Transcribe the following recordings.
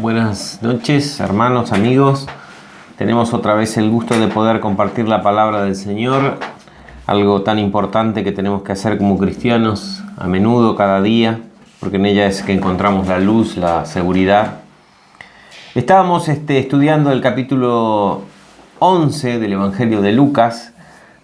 Buenas noches, hermanos, amigos. Tenemos otra vez el gusto de poder compartir la palabra del Señor, algo tan importante que tenemos que hacer como cristianos a menudo, cada día, porque en ella es que encontramos la luz, la seguridad. Estábamos estudiando el capítulo 11 del Evangelio de Lucas.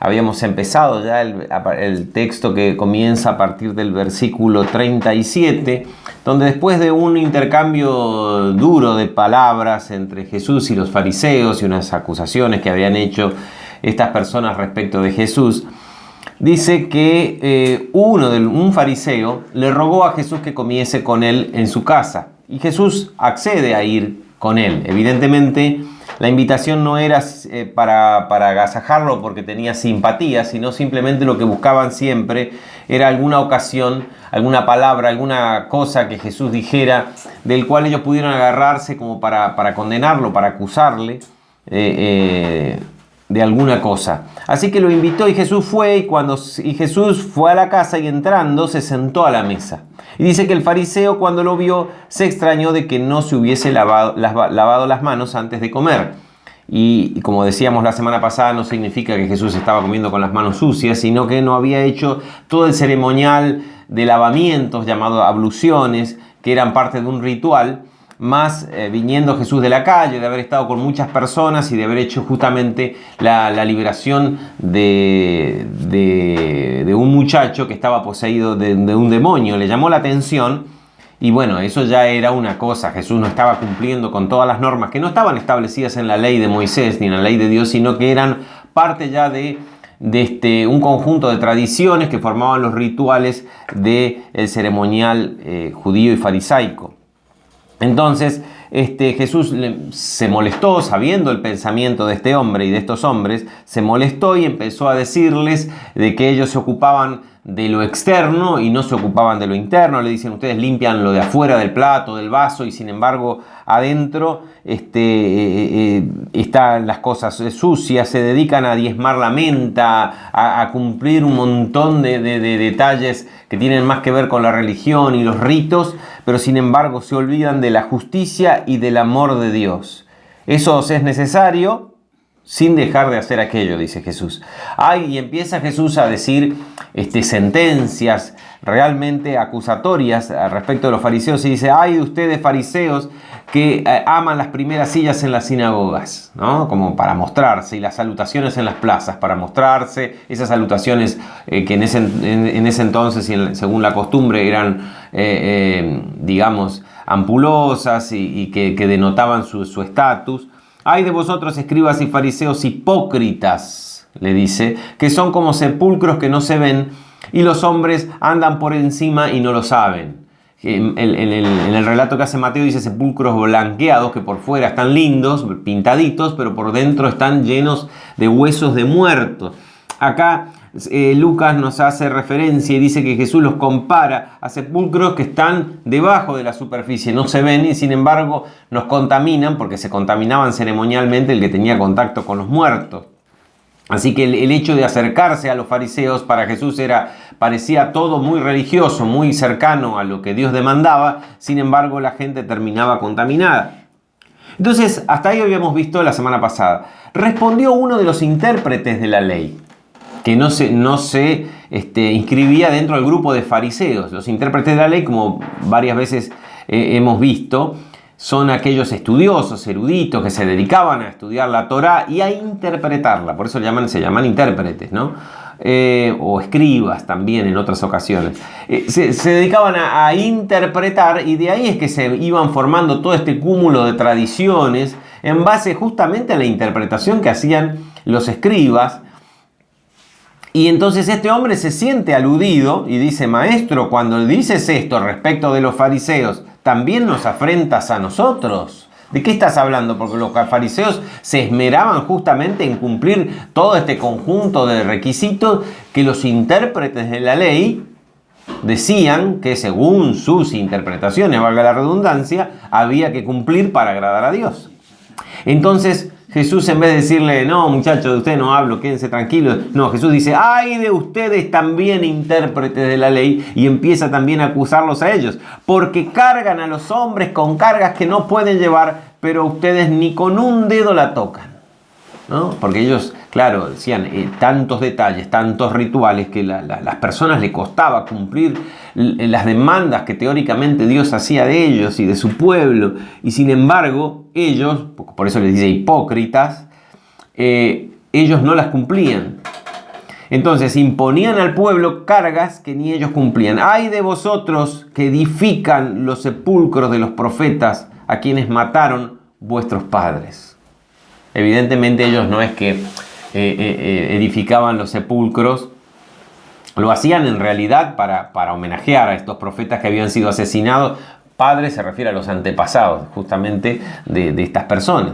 Habíamos empezado ya el texto que comienza a partir del versículo 37, donde después de un intercambio duro de palabras entre Jesús y los fariseos y unas acusaciones que habían hecho estas personas respecto de Jesús, dice que un fariseo le rogó a Jesús que comiese con él en su casa, y Jesús accede a ir con él. Evidentemente, la invitación no era para agasajarlo porque tenía simpatía, sino simplemente lo que buscaban siempre era alguna ocasión, alguna palabra, alguna cosa que Jesús dijera, del cual ellos pudieran agarrarse como para condenarlo, para acusarle de alguna cosa. Así que lo invitó y Jesús fue, y Jesús fue a la casa y entrando se sentó a la mesa. Y dice que el fariseo, cuando lo vio, se extrañó de que no se hubiese lavado las manos antes de comer. Y como decíamos la semana pasada, no significa que Jesús estaba comiendo con las manos sucias, sino que no había hecho todo el ceremonial de lavamientos llamado abluciones, que eran parte de un ritual, más viniendo Jesús de la calle, de haber estado con muchas personas y de haber hecho justamente la liberación de un muchacho que estaba poseído de un demonio. Le llamó la atención y bueno, eso ya era una cosa. Jesús no estaba cumpliendo con todas las normas que no estaban establecidas en la ley de Moisés ni en la ley de Dios, sino que eran parte ya de un conjunto de tradiciones que formaban los rituales del ceremonial judío y farisaico. Entonces Jesús se molestó, sabiendo el pensamiento de este hombre y de estos hombres, se molestó y empezó a decirles de que ellos se ocupaban de lo externo y no se ocupaban de lo interno. Le dicen: ustedes limpian lo de afuera del plato, del vaso, y sin embargo adentro están las cosas sucias. Se dedican a diezmar la menta, a cumplir un montón de detalles que tienen más que ver con la religión y los ritos, pero sin embargo se olvidan de la justicia y del amor de Dios. Eso os es necesario sin dejar de hacer aquello, dice Jesús. Y empieza Jesús a decir sentencias realmente acusatorias respecto de los fariseos, y dice: ay de ustedes, fariseos, que aman las primeras sillas en las sinagogas, ¿no? Como para mostrarse, y las salutaciones en las plazas para mostrarse, esas salutaciones que en ese entonces, y según la costumbre, eran digamos ampulosas y que denotaban su estatus. Ay de vosotros, escribas y fariseos hipócritas, le dice, que son como sepulcros que no se ven, y los hombres andan por encima y no lo saben. En el relato que hace Mateo dice sepulcros blanqueados, que por fuera están lindos, pintaditos, pero por dentro están llenos de huesos de muertos. Acá Lucas nos hace referencia y dice que Jesús los compara a sepulcros que están debajo de la superficie, no se ven, y sin embargo nos contaminan, porque se contaminaban ceremonialmente el que tenía contacto con los muertos. Así que el hecho de acercarse a los fariseos para Jesús parecía todo muy religioso, muy cercano a lo que Dios demandaba. Sin embargo, la gente terminaba contaminada. Entonces, hasta ahí habíamos visto la semana pasada. Respondió uno de los intérpretes de la ley, que no se inscribía dentro del grupo de fariseos. Los intérpretes de la ley, como varias veces hemos visto, son aquellos estudiosos, eruditos, que se dedicaban a estudiar la Torá y a interpretarla. Por eso se llaman intérpretes, ¿no? O escribas también en otras ocasiones. Se dedicaban a interpretar, y de ahí es que se iban formando todo este cúmulo de tradiciones en base justamente a la interpretación que hacían los escribas. Y entonces este hombre se siente aludido y dice: maestro, cuando dices esto respecto de los fariseos, ¿también nos afrentas a nosotros? ¿De qué estás hablando? Porque los fariseos se esmeraban justamente en cumplir todo este conjunto de requisitos que los intérpretes de la ley decían que, según sus interpretaciones, valga la redundancia, había que cumplir para agradar a Dios. Entonces Jesús, en vez de decirle, no muchachos, de ustedes no hablo, quédense tranquilos, no, Jesús dice, ay de ustedes también intérpretes de la ley, y empieza también a acusarlos a ellos, porque cargan a los hombres con cargas que no pueden llevar, pero ustedes ni con un dedo la tocan, ¿no? Porque ellos, claro, decían tantos detalles, tantos rituales, que las personas les costaba cumplir las demandas que teóricamente Dios hacía de ellos y de su pueblo, y sin embargo ellos, por eso les dice hipócritas, ellos no las cumplían. Entonces imponían al pueblo cargas que ni ellos cumplían. ¡Ay de vosotros que edifican los sepulcros de los profetas a quienes mataron vuestros padres! Evidentemente ellos no es que edificaban los sepulcros, lo hacían en realidad para homenajear a estos profetas que habían sido asesinados. Padre se refiere a los antepasados justamente de estas personas.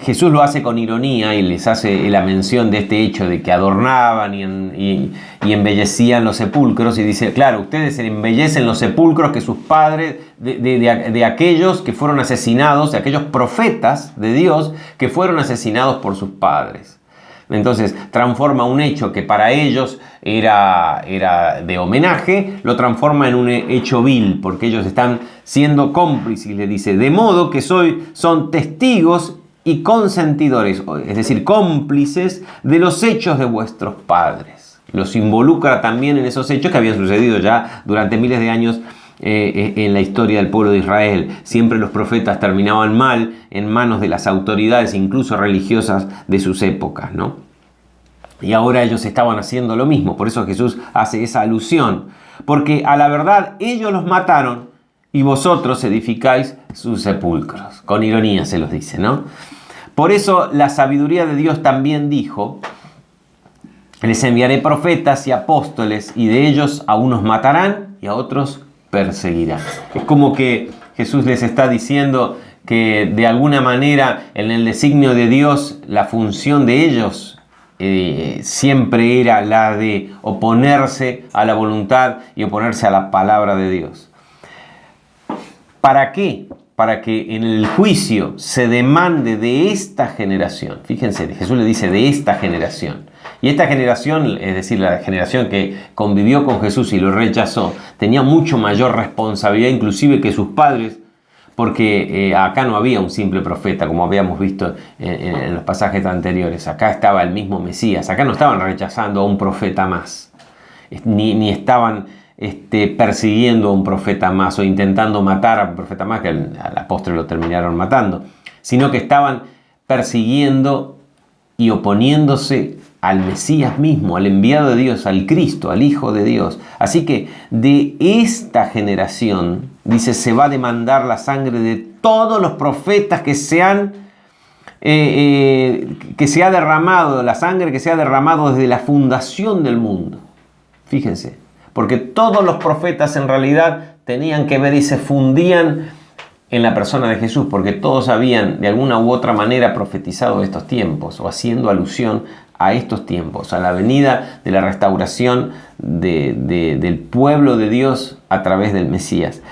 Jesús lo hace con ironía y les hace la mención de este hecho de que adornaban y embellecían los sepulcros, y dice, claro, ustedes embellecen los sepulcros que sus padres, de aquellos que fueron asesinados, de aquellos profetas de Dios que fueron asesinados por sus padres. Entonces transforma un hecho que para ellos era de homenaje, lo transforma en un hecho vil, porque ellos están siendo cómplices, le dice, de modo que son testigos y consentidores, es decir, cómplices de los hechos de vuestros padres. Los involucra también en esos hechos que habían sucedido ya durante miles de años en la historia del pueblo de Israel. Siempre los profetas terminaban mal en manos de las autoridades, incluso religiosas, de sus épocas, ¿no? Y ahora ellos estaban haciendo lo mismo. Por eso Jesús hace esa alusión, porque a la verdad ellos los mataron y vosotros edificáis sus sepulcros. Con ironía se los dice, ¿no? Por eso la sabiduría de Dios también dijo, les enviaré profetas y apóstoles, y de ellos a unos matarán y a otros perseguirán. Es como que Jesús les está diciendo que de alguna manera en el designio de Dios la función de ellos siempre era la de oponerse a la voluntad y oponerse a la palabra de Dios. ¿Para qué? Para que en el juicio se demande de esta generación. Fíjense, Jesús le dice de esta generación. Y esta generación, es decir, la generación que convivió con Jesús y lo rechazó, tenía mucho mayor responsabilidad inclusive que sus padres, porque acá no había un simple profeta, como habíamos visto en los pasajes anteriores. Acá estaba el mismo Mesías. Acá no estaban rechazando a un profeta más, ni estaban persiguiendo a un profeta más o intentando matar a un profeta más, que a la postre lo terminaron matando, sino que estaban persiguiendo y oponiéndose al Mesías mismo, al enviado de Dios, al Cristo, al Hijo de Dios. Así que de esta generación, dice, se va a demandar la sangre de todos los profetas que se ha derramado, la sangre que se ha derramado desde la fundación del mundo. Fíjense, porque todos los profetas en realidad tenían que ver y se fundían en la persona de Jesús, porque todos habían de alguna u otra manera profetizado estos tiempos o haciendo alusión a estos tiempos, a la venida de la restauración del pueblo de Dios a través del Mesías.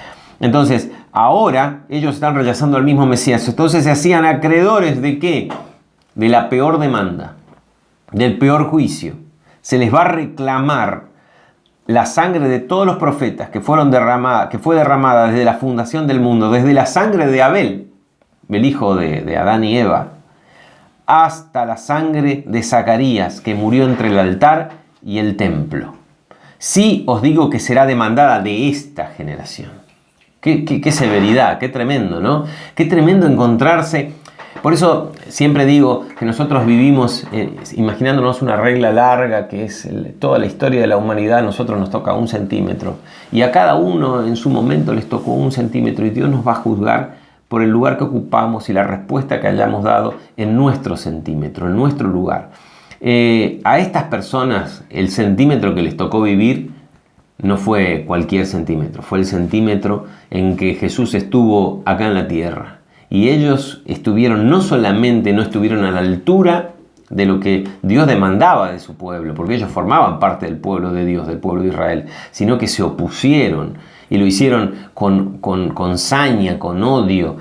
Entonces, ahora ellos están rechazando al mismo Mesías. Entonces se hacían acreedores ¿de qué? De la peor demanda, del peor juicio. Se les va a reclamar la sangre de todos los profetas que fue derramada desde la fundación del mundo, desde la sangre de Abel, el hijo de Adán y Eva, hasta la sangre de Zacarías, que murió entre el altar y el templo. Sí os digo que será demandada de esta generación. Qué severidad, qué tremendo, ¿no? Qué tremendo encontrarse. Por eso siempre digo que nosotros vivimos imaginándonos una regla larga que es toda la historia de la humanidad. A nosotros nos toca 1 centímetro y a cada uno en su momento les tocó 1 centímetro, y Dios nos va a juzgar por el lugar que ocupamos y la respuesta que hayamos dado en nuestro centímetro, en nuestro lugar. A estas personas el centímetro que les tocó vivir no fue cualquier centímetro, fue el centímetro en que Jesús estuvo acá en la tierra. Y ellos no solamente no estuvieron a la altura de lo que Dios demandaba de su pueblo, porque ellos formaban parte del pueblo de Dios, del pueblo de Israel, sino que se opusieron y lo hicieron con saña, con odio,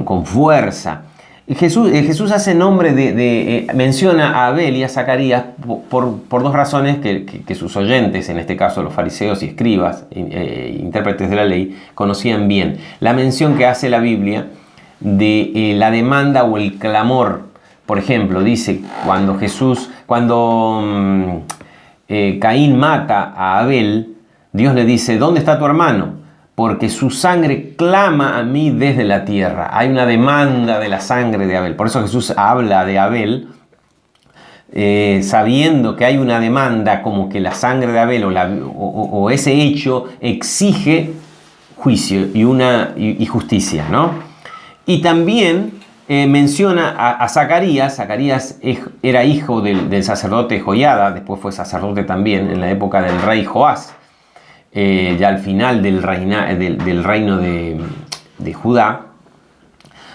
con fuerza. Y Jesús hace nombre menciona a Abel y a Zacarías por dos razones que sus oyentes, en este caso los fariseos y escribas, intérpretes de la ley, conocían bien. La mención que hace la Biblia de la demanda o el clamor. Por ejemplo, dice cuando Caín mata a Abel, Dios le dice: ¿dónde está tu hermano? Porque su sangre clama a mí desde la tierra. Hay una demanda de la sangre de Abel. Por eso Jesús habla de Abel, sabiendo que hay una demanda, como que la sangre de Abel o ese hecho exige juicio y justicia, ¿no? Y también menciona a Zacarías. Zacarías era hijo del sacerdote Joiada, después fue sacerdote también en la época del rey Joás. Ya al final del reino de Judá,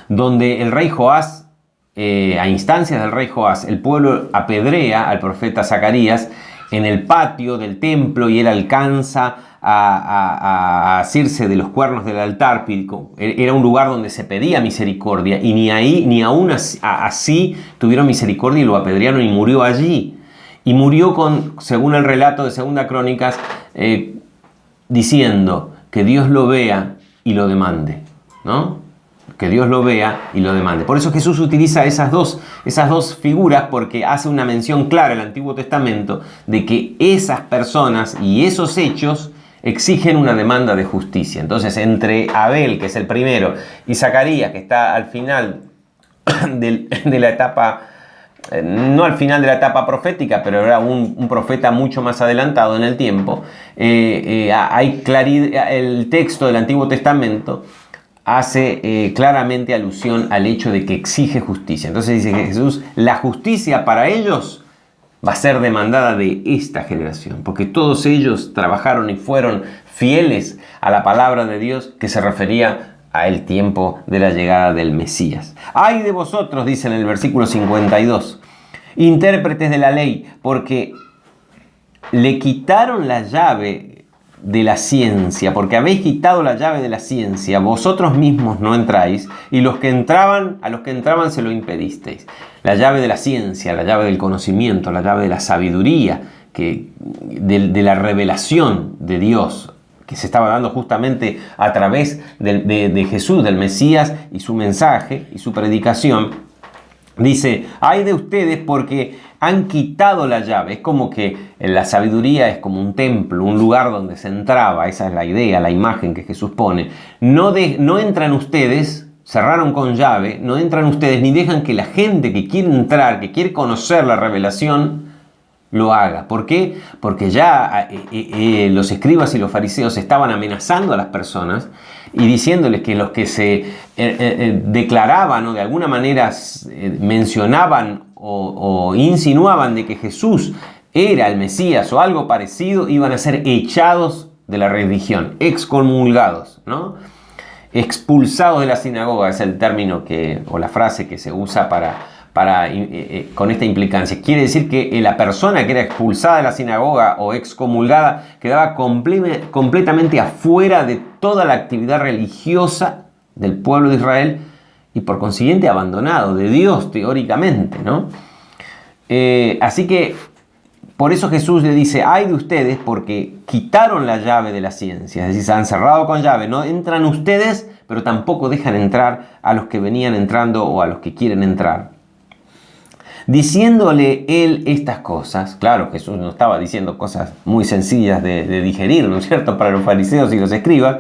donde el rey Joás, a instancias del rey Joás, el pueblo apedrea al profeta Zacarías en el patio del templo y él alcanza a asirse de los cuernos del altar. Era un lugar donde se pedía misericordia y ni aún así tuvieron misericordia y lo apedrearon y murió allí. Y murió según el relato de Segunda Crónicas, diciendo que Dios lo vea y lo demande, ¿no? Que Dios lo vea y lo demande. Por eso Jesús utiliza esas dos figuras, porque hace una mención clara en el Antiguo Testamento de que esas personas y esos hechos exigen una demanda de justicia. Entonces, entre Abel, que es el primero, y Zacarías, que está al final de la etapa, no al final de la etapa profética, pero era un profeta mucho más adelantado en el tiempo, hay claridad. El texto del Antiguo Testamento hace claramente alusión al hecho de que exige justicia. Entonces dice Jesús: la justicia para ellos va a ser demandada de esta generación, porque todos ellos trabajaron y fueron fieles a la palabra de Dios, que se refería al tiempo de la llegada del Mesías. ¡Ay de vosotros!, dice en el versículo 52, intérpretes de la ley, porque le quitaron la llave de la ciencia, porque habéis quitado la llave de la ciencia, vosotros mismos no entráis, y a los que entraban se lo impedisteis. La llave de la ciencia, la llave del conocimiento, la llave de la sabiduría, de la revelación de Dios, que se estaba dando justamente a través de Jesús, del Mesías, y su mensaje y su predicación. Dice: ay de ustedes, porque han quitado la llave. Es como que la sabiduría es como un templo, un lugar donde se entraba. Esa es la idea, la imagen que Jesús pone. No entran ustedes, cerraron con llave, no entran ustedes ni dejan que la gente que quiere entrar, que quiere conocer la revelación, lo haga. ¿Por qué? Porque ya los escribas y los fariseos estaban amenazando a las personas y diciéndoles que los que se declaraban o de alguna manera mencionaban o insinuaban de que Jesús era el Mesías o algo parecido, iban a ser echados de la religión, excomulgados, ¿no? Expulsados de la sinagoga, es el término o la frase que se usa con esta implicancia. Quiere decir que la persona que era expulsada de la sinagoga o excomulgada quedaba completamente afuera de toda la actividad religiosa del pueblo de Israel y por consiguiente abandonado de Dios teóricamente, ¿no? Así que por eso Jesús le dice: ay de ustedes, porque quitaron la llave de la ciencia, es decir, se han cerrado con llave, no entran ustedes, pero tampoco dejan entrar a los que venían entrando o a los que quieren entrar. Diciéndole él estas cosas, claro, Jesús no estaba diciendo cosas muy sencillas de digerir, ¿no es cierto?, para los fariseos y los escribas.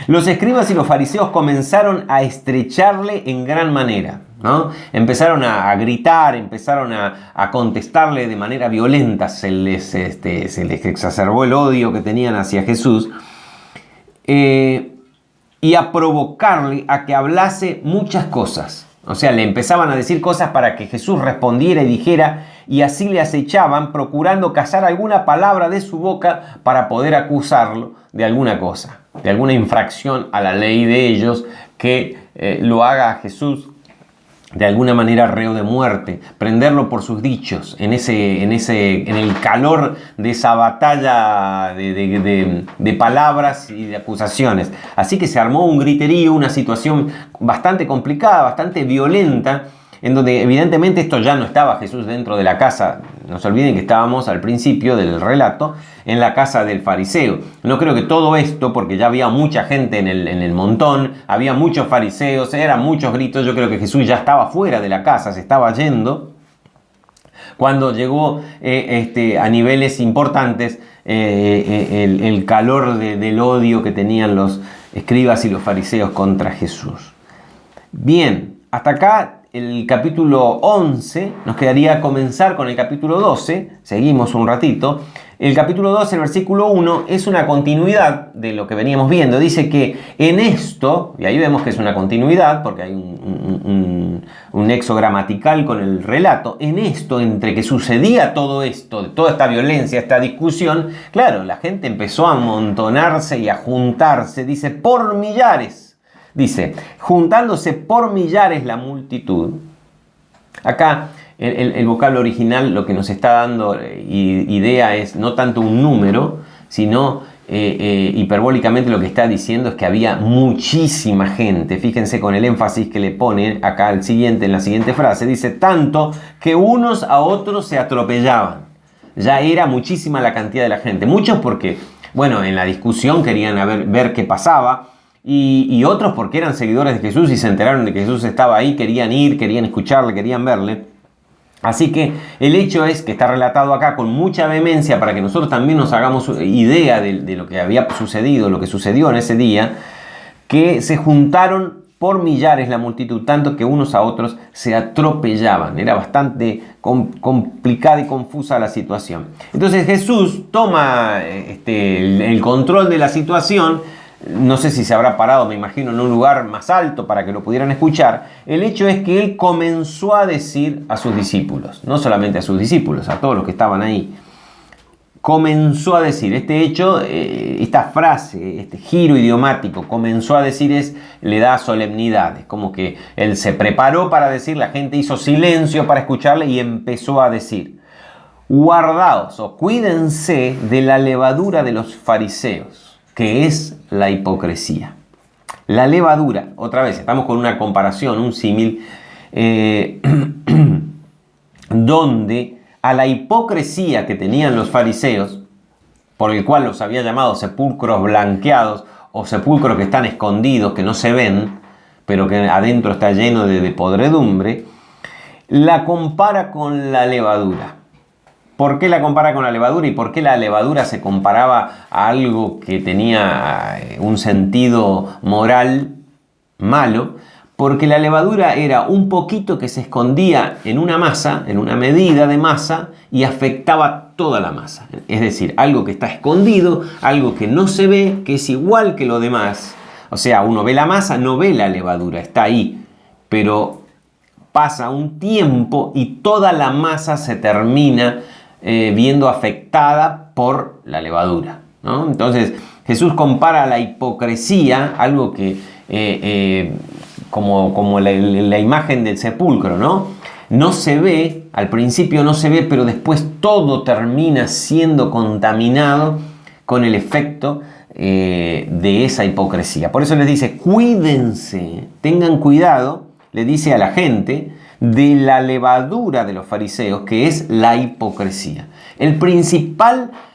Los escribas y los fariseos comenzaron a estrecharle en gran manera, ¿no? Empezaron a gritar, empezaron a contestarle de manera violenta, se les exacerbó el odio que tenían hacia Jesús, y a provocarle a que hablase muchas cosas. O sea, le empezaban a decir cosas para que Jesús respondiera y dijera, y así le acechaban, procurando cazar alguna palabra de su boca para poder acusarlo de alguna cosa, de alguna infracción a la ley de ellos, que lo haga a Jesús de alguna manera reo de muerte, prenderlo por sus dichos, en el calor de esa batalla de palabras y de acusaciones. Así que se armó un griterío, una situación bastante complicada, bastante violenta, en donde evidentemente esto ya no estaba Jesús dentro de la casa. No se olviden que estábamos al principio del relato en la casa del fariseo. No creo que todo esto, porque ya había mucha gente en el montón, había muchos fariseos, eran muchos gritos, yo creo que Jesús ya estaba fuera de la casa, se estaba yendo. Cuando llegó a niveles importantes el calor del odio que tenían los escribas y los fariseos contra Jesús. Bien, hasta acá el capítulo 11, nos quedaría comenzar con el capítulo 12, seguimos un ratito. El capítulo 12, el versículo 1, es una continuidad de lo que veníamos viendo. Dice que en esto, y ahí vemos que es una continuidad, porque hay un nexo gramatical con el relato, en esto, entre que sucedía todo esto, toda esta violencia, esta discusión, claro, la gente empezó a amontonarse y a juntarse, dice, por millares. Dice, juntándose por millares la multitud. Acá el vocablo original lo que nos está dando idea es no tanto un número, sino hiperbólicamente lo que está diciendo es que había muchísima gente. Fíjense con el énfasis que le pone acá en la siguiente frase. Dice, tanto que unos a otros se atropellaban. Ya era muchísima la cantidad de la gente. Muchos porque, bueno, en la discusión querían ver qué pasaba. Y otros porque eran seguidores de Jesús y se enteraron de que Jesús estaba ahí, querían ir, querían escucharle, querían verle. Así que el hecho es que está relatado acá con mucha vehemencia para que nosotros también nos hagamos idea de lo que había sucedido, lo que sucedió en ese día, que se juntaron por millares la multitud, tanto que unos a otros se atropellaban. Era bastante complicada y confusa la situación. Entonces Jesús toma el control de la situación. No sé si se habrá parado, me imagino, en un lugar más alto para que lo pudieran escuchar. El hecho es que él comenzó a decir a sus discípulos, no solamente a sus discípulos, a todos los que estaban ahí. Comenzó a decir, este hecho, esta frase, este giro idiomático, comenzó a decir le da solemnidad. Es como que él se preparó para decir, la gente hizo silencio para escucharle y empezó a decir, guardaos o cuídense de la levadura de los fariseos, que es la hipocresía. La levadura, otra vez, estamos con una comparación, un símil, donde a la hipocresía que tenían los fariseos, por el cual los había llamado sepulcros blanqueados o sepulcros que están escondidos, que no se ven, pero que adentro está lleno de podredumbre, la compara con la levadura. ¿Por qué la compara con la levadura y por qué la levadura se comparaba a algo que tenía un sentido moral malo? Porque la levadura era un poquito que se escondía en una masa, en una medida de masa, y afectaba toda la masa. Es decir, algo que está escondido, algo que no se ve, que es igual que lo demás. O sea, uno ve la masa, no ve la levadura, está ahí. Pero pasa un tiempo y toda la masa se termina viendo afectada por la levadura, ¿no? Entonces Jesús compara la hipocresía, algo que como la imagen del sepulcro, ¿no? No se ve, al principio no se ve, pero después todo termina siendo contaminado con el efecto de esa hipocresía. Por eso les dice, cuídense, tengan cuidado, le dice a la gente, de la levadura de los fariseos, que es la hipocresía.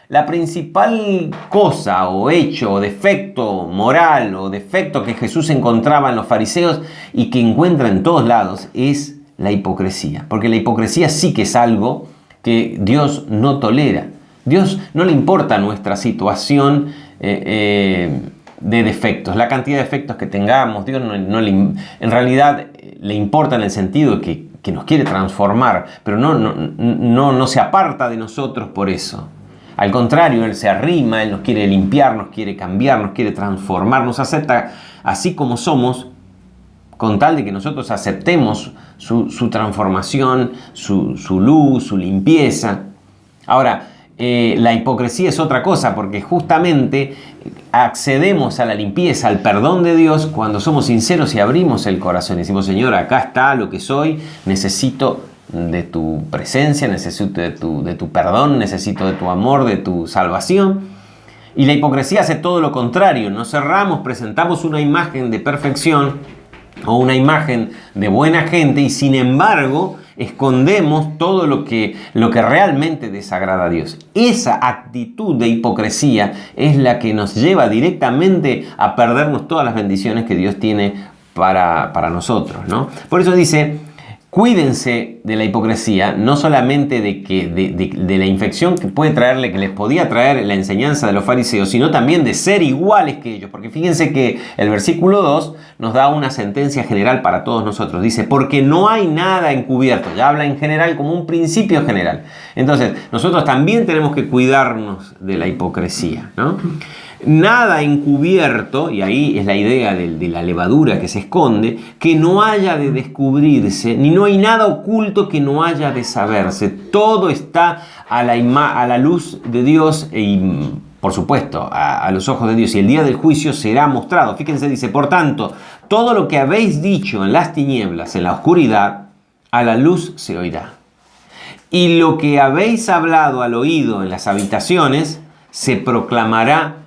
La principal cosa o hecho o defecto moral o defecto que Jesús encontraba en los fariseos y que encuentra en todos lados es la hipocresía. Porque la hipocresía sí que es algo que Dios no tolera. Dios no le importa nuestra situación de defectos, la cantidad de defectos que tengamos. Dios en realidad le importa en el sentido de que nos quiere transformar, pero no se aparta de nosotros por eso. Al contrario, Él se arrima, Él nos quiere limpiar, nos quiere cambiar, nos quiere transformar, nos acepta así como somos, con tal de que nosotros aceptemos su transformación, su luz, su limpieza. Ahora, la hipocresía es otra cosa, porque justamente accedemos a la limpieza, al perdón de Dios, cuando somos sinceros y abrimos el corazón. Y decimos, Señor, acá está lo que soy, necesito de tu presencia, necesito de tu perdón, necesito de tu amor, de tu salvación. Y la hipocresía hace todo lo contrario. Nos cerramos, presentamos una imagen de perfección o una imagen de buena gente y sin embargo escondemos todo lo que realmente desagrada a Dios. Esa actitud de hipocresía es la que nos lleva directamente a perdernos todas las bendiciones que Dios tiene para nosotros, ¿no? Por eso dice, cuídense de la hipocresía, no solamente de la infección que puede traerle, que les podía traer la enseñanza de los fariseos, sino también de ser iguales que ellos. Porque fíjense que el versículo 2 nos da una sentencia general para todos nosotros. Dice, porque no hay nada encubierto. Ya habla en general como un principio general. Entonces, nosotros también tenemos que cuidarnos de la hipocresía, ¿no? Nada encubierto, y ahí es la idea de la levadura que se esconde, que no haya de descubrirse, ni no hay nada oculto que no haya de saberse. Todo está a la luz de Dios y, por supuesto, a los ojos de Dios. Y el día del juicio será mostrado. Fíjense, dice, por tanto, todo lo que habéis dicho en las tinieblas, en la oscuridad, a la luz se oirá. Y lo que habéis hablado al oído en las habitaciones, se proclamará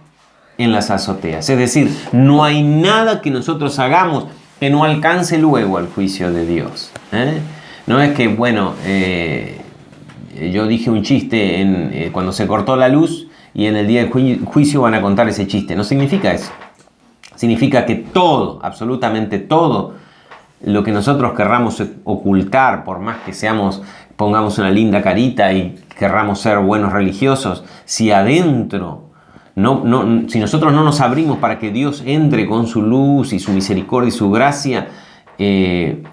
en las azoteas. Es decir, no hay nada que nosotros hagamos que no alcance luego al juicio de Dios. No es que, bueno, yo dije un chiste cuando se cortó la luz y en el día del juicio van a contar ese chiste. No significa eso. Significa que todo, absolutamente todo, lo que nosotros querramos ocultar, por más que pongamos una linda carita y querramos ser buenos religiosos, si adentro si nosotros no nos abrimos para que Dios entre con su luz y su misericordia y su gracia,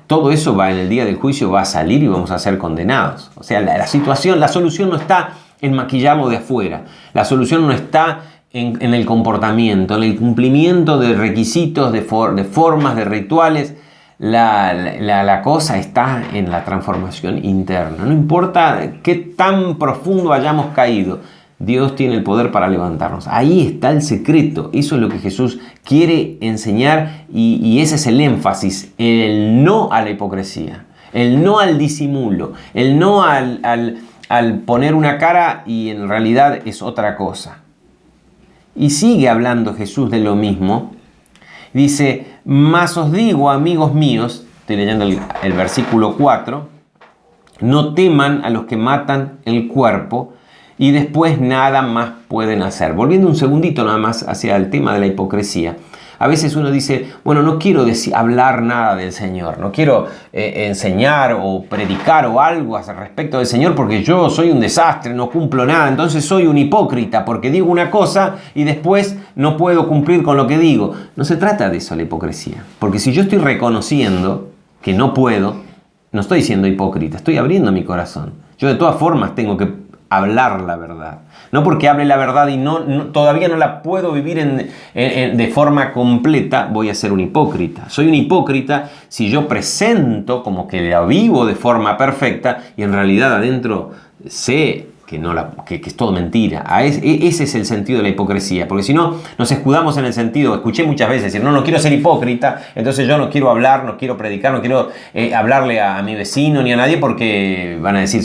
todo eso en el día del juicio va a salir y vamos a ser condenados. O sea, la solución no está en maquillarlo de afuera. La solución no está en el comportamiento, en el cumplimiento de requisitos, de formas, de rituales. La cosa está en la transformación interna. No importa qué tan profundo hayamos caído, Dios tiene el poder para levantarnos. Ahí está el secreto. Eso es lo que Jesús quiere enseñar y ese es el énfasis. El no a la hipocresía, el no al disimulo, el no al poner una cara y en realidad es otra cosa. Y sigue hablando Jesús de lo mismo. Dice, mas os digo, amigos míos, estoy leyendo el versículo 4, no teman a los que matan el cuerpo, y después nada más pueden hacer. Volviendo un segundito nada más hacia el tema de la hipocresía. A veces uno dice, bueno, no quiero hablar nada del Señor, no quiero enseñar o predicar o algo respecto del Señor porque yo soy un desastre, no cumplo nada, entonces soy un hipócrita porque digo una cosa y después no puedo cumplir con lo que digo. No se trata de eso la hipocresía, porque si yo estoy reconociendo que no puedo, no estoy siendo hipócrita, estoy abriendo mi corazón. Yo de todas formas tengo que hablar la verdad. No porque hable la verdad y todavía no la puedo vivir de forma completa, voy a ser un hipócrita. Soy un hipócrita si yo presento como que la vivo de forma perfecta y en realidad adentro sé que es todo mentira. Ese es el sentido de la hipocresía, porque si no, nos escudamos en el sentido, escuché muchas veces decir, no quiero ser hipócrita, entonces yo no quiero hablar, no quiero predicar, no quiero hablarle a mi vecino ni a nadie porque van a decir,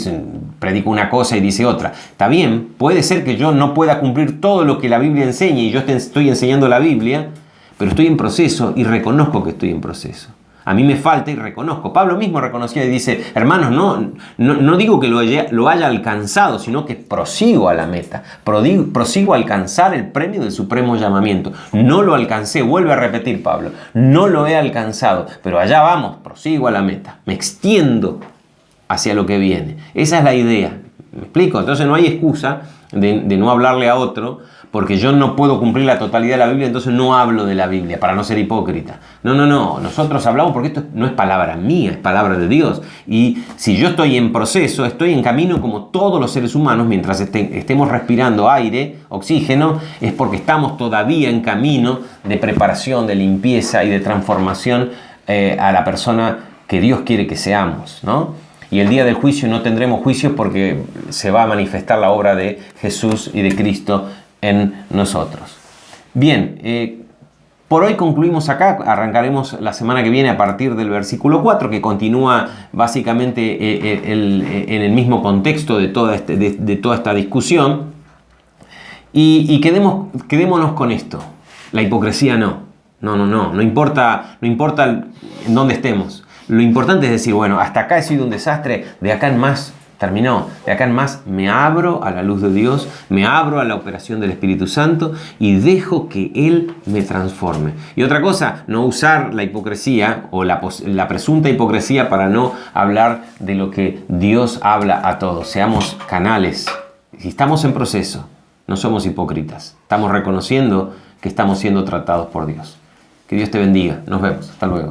predico una cosa y dice otra. Está bien, puede ser que yo no pueda cumplir todo lo que la Biblia enseña y yo estoy enseñando la Biblia, pero estoy en proceso y reconozco que estoy en proceso. A mí me falta y reconozco. Pablo mismo reconocía y dice, hermanos, no digo que lo haya alcanzado, sino que prosigo a la meta. Prosigo a alcanzar el premio del supremo llamamiento. No lo alcancé, vuelve a repetir Pablo. No lo he alcanzado, pero allá vamos, prosigo a la meta. Me extiendo hacia lo que viene. Esa es la idea. ¿Me explico? Entonces no hay excusa de no hablarle a otro porque yo no puedo cumplir la totalidad de la Biblia, entonces no hablo de la Biblia para no ser hipócrita. No. Nosotros hablamos porque esto no es palabra mía, es palabra de Dios. Y si yo estoy en proceso, estoy en camino como todos los seres humanos, mientras estemos respirando aire, oxígeno, es porque estamos todavía en camino de preparación, de limpieza y de transformación a la persona que Dios quiere que seamos, ¿no? Y el día del juicio no tendremos juicios porque se va a manifestar la obra de Jesús y de Cristo en nosotros. Bien, por hoy concluimos acá. Arrancaremos la semana que viene a partir del versículo 4, que continúa básicamente en el mismo contexto de toda esta discusión. Y quedémonos con esto. La hipocresía no. No importa en dónde estemos. Lo importante es decir, bueno, hasta acá he sido un desastre, de acá en más terminó. De acá en más me abro a la luz de Dios, me abro a la operación del Espíritu Santo y dejo que Él me transforme. Y otra cosa, no usar la hipocresía o la presunta hipocresía para no hablar de lo que Dios habla a todos. Seamos canales. Si estamos en proceso, no somos hipócritas. Estamos reconociendo que estamos siendo tratados por Dios. Que Dios te bendiga. Nos vemos. Hasta luego.